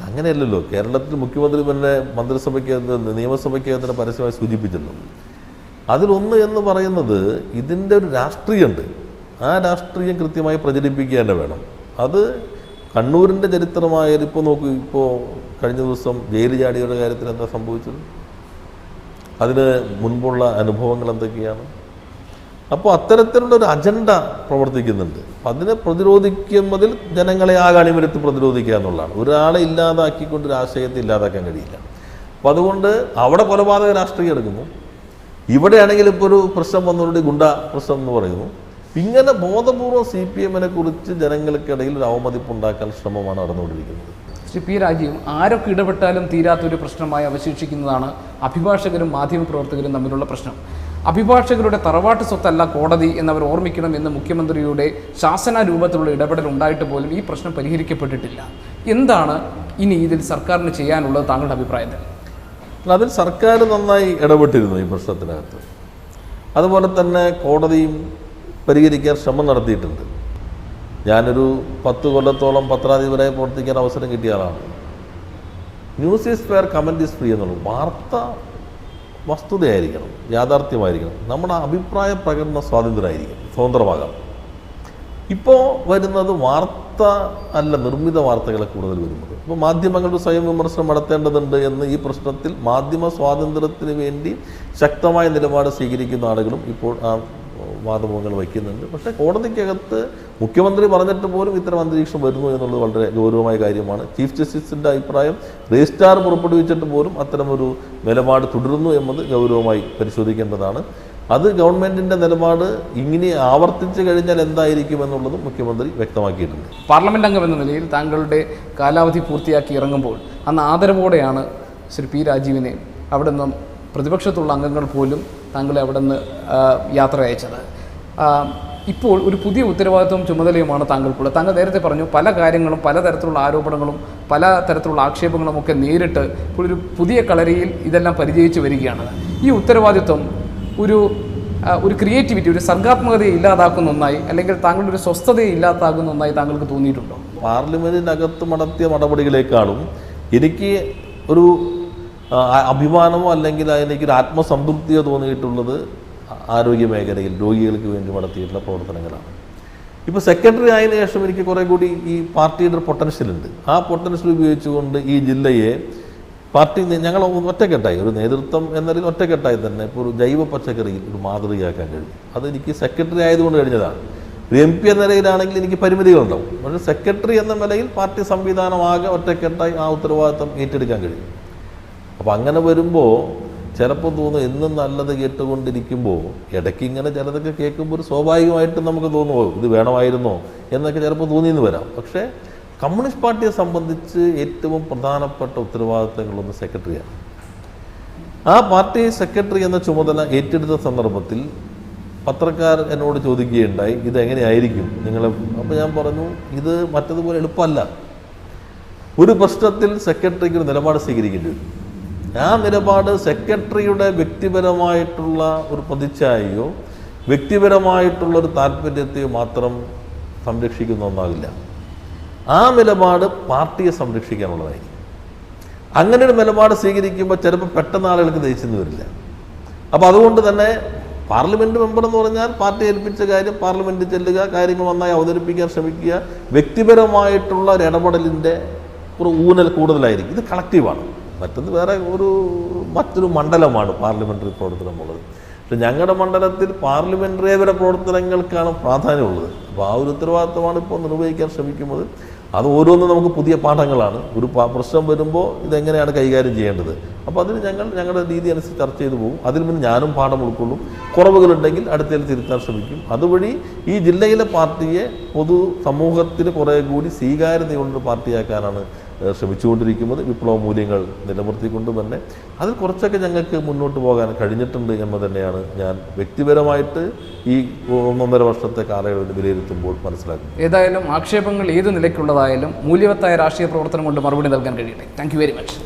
അങ്ങനെയല്ലല്ലോ. കേരളത്തിൽ മുഖ്യമന്ത്രി തന്നെ മന്ത്രിസഭയ്ക്ക് നിയമസഭയ്ക്ക് തന്നെ പരസ്യമായി സൂചിപ്പിച്ചല്ലോ. അതിലൊന്ന് എന്ന് പറയുന്നത് ഇതിൻ്റെ ഒരു രാഷ്ട്രീയമുണ്ട്. ആ രാഷ്ട്രീയം കൃത്യമായി പ്രചരിപ്പിക്കുക തന്നെ വേണം. അത് കണ്ണൂരിൻ്റെ ചരിത്രമായാലും ഇപ്പോൾ നോക്കൂ, ഇപ്പോൾ കഴിഞ്ഞ ദിവസം ജയിൽ ചാടിയുടെ കാര്യത്തിൽ എന്താ സംഭവിച്ചത്? അതിന് മുൻപുള്ള അനുഭവങ്ങൾ എന്തൊക്കെയാണ്? അപ്പോൾ അത്തരത്തിലുള്ളൊരു അജണ്ട പ്രവർത്തിക്കുന്നുണ്ട്. അതിനെ പ്രതിരോധിക്കുന്നതിൽ ജനങ്ങളെ ആ അണിനിരത്തി പ്രതിരോധിക്കുക എന്നുള്ളതാണ്. ഒരാളെ ഇല്ലാതാക്കിക്കൊണ്ട് ഒരു ആശയത്തെ ഇല്ലാതാക്കാൻ കഴിയില്ല. അപ്പം അതുകൊണ്ട് അവിടെ കൊലപാതക രാഷ്ട്രീയം എടുക്കുന്നു, ഇവിടെയാണെങ്കിൽ ഇപ്പോൾ ഒരു പ്രശ്നം വന്നവരുടെ ഗുണ്ട പ്രശ്നം എന്ന് പറയുന്നു. ഇങ്ങനെ ബോധപൂർവ്വം CPM-നെ കുറിച്ച് ജനങ്ങൾക്കിടയിൽ ഒരു അവമതിപ്പുണ്ടാക്കാൻ ശ്രമമാണ് നടന്നുകൊണ്ടിരിക്കുന്നത്. ശ്രീ പി രാജീവ്, ആരൊക്കെ ഇടപെട്ടാലും തീരാത്തൊരു പ്രശ്നമായി അവശേഷിക്കുന്നതാണ് അഭിഭാഷകരും മാധ്യമപ്രവർത്തകരും തമ്മിലുള്ള പ്രശ്നം. അഭിഭാഷകരുടെ തറവാട്ട് സ്വത്തല്ല കോടതി എന്നവർ ഓർമ്മിക്കണം എന്ന് മുഖ്യമന്ത്രിയുടെ ശാസന രൂപത്തിലുള്ള ഇടപെടൽ ഉണ്ടായിട്ട് പോലും ഈ പ്രശ്നം പരിഹരിക്കപ്പെട്ടിട്ടില്ല. എന്താണ് ഇനി ഇതിൽ സർക്കാരിന് ചെയ്യാനുള്ളത് താങ്കളുടെ അഭിപ്രായത്തിൽ? അതിൽ സർക്കാർ നന്നായി ഇടപെട്ടിരുന്നു ഈ പ്രശ്നത്തിനകത്ത്. അതുപോലെ തന്നെ കോടതിയും പരിഹരിക്കാൻ ശ്രമം നടത്തിയിട്ടുണ്ട്. ഞാനൊരു 10 കൊല്ലത്തോളം പത്രാധിപരായി പ്രവർത്തിക്കാൻ അവസരം കിട്ടിയ ആളാണ്. News is fair, comment is free എന്നുള്ളത്. വാർത്ത വസ്തുതയായിരിക്കണം, യാഥാർത്ഥ്യമായിരിക്കണം. നമ്മുടെ അഭിപ്രായ പ്രകടന സ്വാതന്ത്ര്യമായിരിക്കണം, സ്വതന്ത്രമാകാം. ഇപ്പോൾ വരുന്നത് വാർത്ത അല്ല, നിർമ്മിത വാർത്തകളെ കൂടുതൽ വരുന്നത്. ഇപ്പോൾ മാധ്യമങ്ങളുടെ സ്വയം വിമർശനം നടത്തേണ്ടതുണ്ട് എന്ന് ഈ പ്രശ്നത്തിൽ മാധ്യമ സ്വാതന്ത്ര്യത്തിന് വേണ്ടി ശക്തമായ നിലപാട് സ്വീകരിക്കുന്ന ആളുകളും ഇപ്പോൾ ആ വാദമുഖങ്ങൾ വയ്ക്കുന്നുണ്ട്. പക്ഷേ കോടതിക്കകത്ത് മുഖ്യമന്ത്രി പറഞ്ഞിട്ട് പോലും ഇത്തരം അന്തരീക്ഷം വരുന്നു എന്നുള്ളത് വളരെ ഗൗരവമായ കാര്യമാണ്. ചീഫ് ജസ്റ്റിസിൻ്റെ അഭിപ്രായം രജിസ്ട്രാർ പുറപ്പെടുവിച്ചിട്ട് പോലും അത്തരമൊരു നിലപാട് തുടരുന്നു എന്നത് ഗൗരവമായി പരിശോധിക്കേണ്ടതാണ്. അത് ഗവൺമെൻറ്റിൻ്റെ നിലപാട് ഇങ്ങനെ ആവർത്തിച്ച് കഴിഞ്ഞാൽ എന്തായിരിക്കും എന്നുള്ളതും മുഖ്യമന്ത്രി വ്യക്തമാക്കിയിട്ടുണ്ട്. പാർലമെൻറ്റ് അംഗം എന്ന നിലയിൽ താങ്കളുടെ കാലാവധി പൂർത്തിയാക്കി ഇറങ്ങുമ്പോൾ അന്ന് ആദരവോടെയാണ് ശ്രീ പി രാജീവിനെ അവിടെ നിന്നും പ്രതിപക്ഷത്തുള്ള അംഗങ്ങൾ പോലും താങ്കളെ അവിടെ നിന്ന് യാത്ര അയച്ചത്. ഇപ്പോൾ ഒരു പുതിയ ഉത്തരവാദിത്വവും ചുമതലയുമാണ് താങ്കൾക്കുള്ളത്. താങ്കൾ നേരത്തെ പറഞ്ഞു പല കാര്യങ്ങളും, പലതരത്തിലുള്ള ആരോപണങ്ങളും പല തരത്തിലുള്ള ആക്ഷേപങ്ങളും ഒക്കെ നേരിട്ട് ഇപ്പോൾ ഒരു പുതിയ കളരിയിൽ ഇതെല്ലാം പരിചയിച്ച് വരികയാണ്. ഈ ഉത്തരവാദിത്വം ഒരു ക്രിയേറ്റിവിറ്റി, ഒരു സർഗാത്മകതയെ ഇല്ലാതാക്കുന്ന ഒന്നായി, അല്ലെങ്കിൽ താങ്കളുടെ ഒരു സ്വസ്ഥതയെ ഇല്ലാതാക്കുന്ന ഒന്നായി താങ്കൾക്ക് തോന്നിയിട്ടുണ്ടോ? പാർലമെൻറ്റിനകത്ത് നടത്തിയ നടപടികളെക്കാളും എനിക്ക് ഒരു അഭിമാനമോ അല്ലെങ്കിൽ എനിക്കൊരു ആത്മസംതൃപ്തിയോ തോന്നിയിട്ടുള്ളത് ആരോഗ്യ മേഖലയിൽ രോഗികൾക്ക് വേണ്ടി നടത്തിയിട്ടുള്ള പ്രവർത്തനങ്ങളാണ്. ഇപ്പോൾ സെക്രട്ടറി ആയതിനു ശേഷം എനിക്ക് കുറേ കൂടി ഈ പാർട്ടിയുടെ ഒരു പൊട്ടൻഷ്യലുണ്ട്. ആ പൊട്ടൻഷ്യൽ ഉപയോഗിച്ചുകൊണ്ട് ഈ ജില്ലയെ പാർട്ടി ഞങ്ങൾ ഒറ്റക്കെട്ടായി, ഒരു നേതൃത്വം എന്നതിൽ ഒറ്റക്കെട്ടായി തന്നെ ഇപ്പോൾ ഒരു ജൈവ പച്ചക്കറിയിൽ ഒരു മാതൃകയാക്കാൻ കഴിയും. അതെനിക്ക് സെക്രട്ടറി ആയതുകൊണ്ട് കഴിഞ്ഞതാണ്. ഒരു MP എന്ന നിലയിലാണെങ്കിൽ എനിക്ക് പരിമിതികളുണ്ടാവും. പക്ഷേ സെക്രട്ടറി എന്ന നിലയിൽ പാർട്ടി സംവിധാനമാകെ ഒറ്റക്കെട്ടായി ആ ഉത്തരവാദിത്തം ഏറ്റെടുക്കാൻ കഴിയും. അപ്പോൾ അങ്ങനെ വരുമ്പോൾ ചിലപ്പോൾ തോന്നും എന്നും നല്ലത് കേട്ടുകൊണ്ടിരിക്കുമ്പോൾ ഇടയ്ക്ക് ഇങ്ങനെ ചിലതൊക്കെ കേൾക്കുമ്പോൾ ഒരു സ്വാഭാവികമായിട്ടും നമുക്ക് തോന്നുമോ ഇത് വേണമായിരുന്നോ എന്നൊക്കെ ചിലപ്പോൾ തോന്നിയെന്ന് വരാം. പക്ഷേ കമ്മ്യൂണിസ്റ്റ് പാർട്ടിയെ സംബന്ധിച്ച് ഏറ്റവും പ്രധാനപ്പെട്ട ഉത്തരവാദിത്തങ്ങളൊന്ന് സെക്രട്ടറിയാണ്. ആ പാർട്ടി സെക്രട്ടറി എന്ന ചുമതല ഏറ്റെടുത്ത സന്ദർഭത്തിൽ പത്രക്കാർ എന്നോട് ചോദിക്കുകയുണ്ടായി ഇതെങ്ങനെയായിരിക്കും നിങ്ങൾ. അപ്പോൾ ഞാൻ പറഞ്ഞു ഇത് മറ്റതുപോലെ എളുപ്പമല്ല. ഒരു പ്രശ്നത്തിൽ സെക്രട്ടറിക്ക് ഒരു നിലപാട് സ്വീകരിക്കേണ്ടി വരും. ആ നിലപാട് സെക്രട്ടറിയുടെ വ്യക്തിപരമായിട്ടുള്ള ഒരു പ്രതിച്ഛായയോ വ്യക്തിപരമായിട്ടുള്ളൊരു താല്പര്യത്തെയോ മാത്രം സംരക്ഷിക്കുന്ന ഒന്നാകില്ല. ആ നിലപാട് പാർട്ടിയെ സംരക്ഷിക്കാനുള്ളതായിരിക്കും. അങ്ങനെ ഒരു നിലപാട് സ്വീകരിക്കുമ്പോൾ ചിലപ്പോൾ പെട്ടെന്ന് ആളുകൾക്ക് ദഹിച്ചെന്ന് വരില്ല. അപ്പോൾ അതുകൊണ്ട് തന്നെ പാർലമെൻറ്റ് മെമ്പർ എന്ന് പറഞ്ഞാൽ പാർട്ടി ഏൽപ്പിച്ച കാര്യം പാർലമെൻറ്റിൽ ചെല്ലുക, കാര്യങ്ങൾ നന്നായി അവതരിപ്പിക്കാൻ ശ്രമിക്കുക. വ്യക്തിപരമായിട്ടുള്ള ഒരു ഇടപെടലിൻ്റെ ഒരു ഊന്നൽ കൂടുതലായിരിക്കും. ഇത് കളക്റ്റീവാണ്. മറ്റത് വേറെ മറ്റൊരു മണ്ഡലമാണ് പാർലമെൻ്ററി പ്രവർത്തനമുള്ളത്. പക്ഷെ ഞങ്ങളുടെ മണ്ഡലത്തിൽ പാർലമെൻ്ററിയേതര പ്രവർത്തനങ്ങൾക്കാണ് പ്രാധാന്യമുള്ളത്. അപ്പോൾ ആ ഒരു ഉത്തരവാദിത്തമാണ് ഇപ്പോൾ നിർവഹിക്കാൻ ശ്രമിക്കുന്നത്. അത് ഓരോന്നും നമുക്ക് പുതിയ പാഠങ്ങളാണ്. ഒരു പ്രശ്നം വരുമ്പോൾ ഇതെങ്ങനെയാണ് കൈകാര്യം ചെയ്യേണ്ടത്. അപ്പോൾ അതിന് ഞങ്ങളുടെ രീതി അനുസരിച്ച് ചർച്ച ചെയ്തു പോകും. അതിൽ നിന്ന് ഞാനും പാഠം ഉൾക്കൊള്ളും. കുറവുകളുണ്ടെങ്കിൽ അടുത്തതിൽ തിരുത്താൻ ശ്രമിക്കും. അതുവഴി ഈ ജില്ലയിലെ പാർട്ടിയെ പൊതു സമൂഹത്തിന് കുറേ കൂടി സ്വീകാര്യതയുള്ളൊരു പാർട്ടിയാക്കാനാണ് ശ്രമിച്ചുകൊണ്ടിരിക്കുന്നത്. വിപ്ലവ മൂല്യങ്ങൾ നിലനിർത്തിക്കൊണ്ട് തന്നെ അതിൽ കുറച്ചൊക്കെ ഞങ്ങൾക്ക് മുന്നോട്ട് പോകാൻ കഴിഞ്ഞിട്ടുണ്ട് എന്ന് തന്നെയാണ് ഞാൻ വ്യക്തിപരമായിട്ട് ഈ 1.5 വർഷത്തെ കാലയളവിൽ വിലയിരുത്തുമ്പോൾ മനസ്സിലാക്കുന്നത്. ഏതായാലും ആക്ഷേപങ്ങൾ ഏത് നിലയ്ക്കുള്ളതായാലും മൂല്യവത്തായ രാഷ്ട്രീയ പ്രവർത്തനം കൊണ്ട് മറുപടി നൽകാൻ കഴിയട്ടെ. Thank you very much.